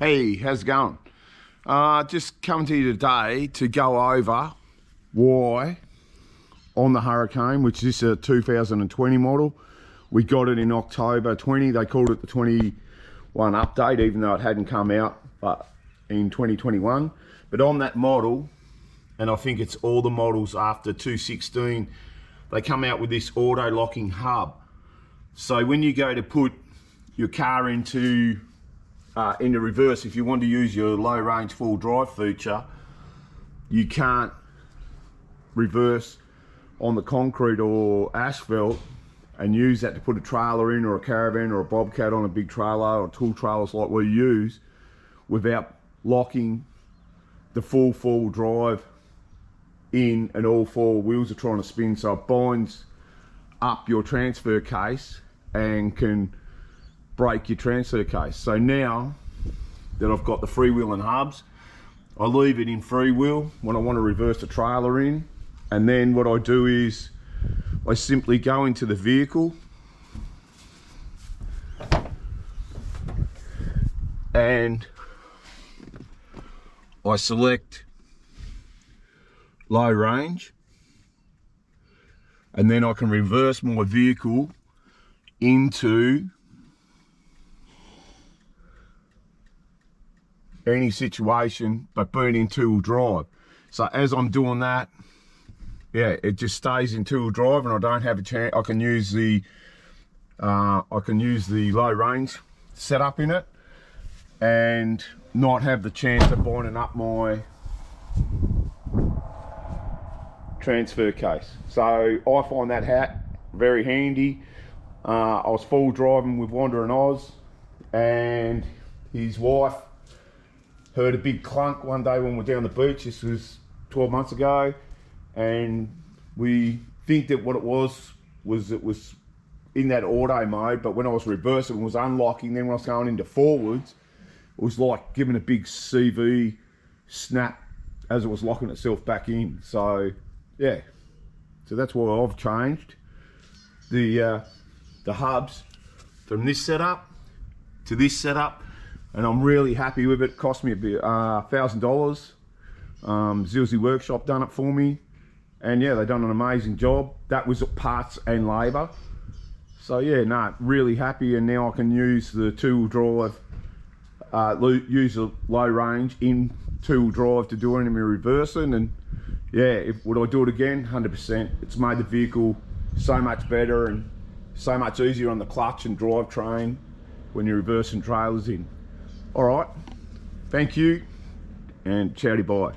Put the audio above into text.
Hey, how's it going? Just coming to you today to go over why on the Hurricane, which is a 2020 model. We got it in October 20. They called it the 21 update, even though it hadn't come out but in 2021. But on that model, and I think it's all the models after 216, they come out with this auto locking hub. So when you go to put your car into reverse, if you want to use your low range full drive feature, you can't reverse on the concrete or asphalt and use that to put a trailer in, or a caravan or a bobcat on a big trailer, or tool trailers like we use, without locking the full four-wheel drive in and all four wheels are trying to spin. So it binds up your transfer case and can break your transfer case. So now that I've got the freewheeling hubs, I leave it in freewheel when I want to reverse the trailer in, and then what I do is I simply go into the vehicle and I select low range, and then I can reverse my vehicle into any situation but being in two-wheel drive. So as I'm doing that, yeah, it just stays in two-wheel drive, and I don't have a chance. I can use the low range setup in it and not have the chance of binding up my transfer case. So I find that hat very handy. I was full driving with Wandering Oz, and his wife heard a big clunk one day when we were down the beach. This was 12 months ago, and we think that what it was it was in that auto mode, but when I was reversing, it was unlocking. Then when I was going into forwards, it was like giving a big CV snap as it was locking itself back in. So yeah, so that's why I've changed the hubs from this setup to this setup, and I'm really happy with it. It cost me $1,000. Zilzy Workshop done it for me, and yeah, they've done an amazing job. That was parts and labour. So yeah, no, really happy. And now I can use the two-wheel drive, use the low range in two-wheel drive to do any reversing. And yeah, would I do it again? 100%. It's made the vehicle so much better and so much easier on the clutch and drivetrain when you're reversing trailers in. All right, thank you, and chowdy bye.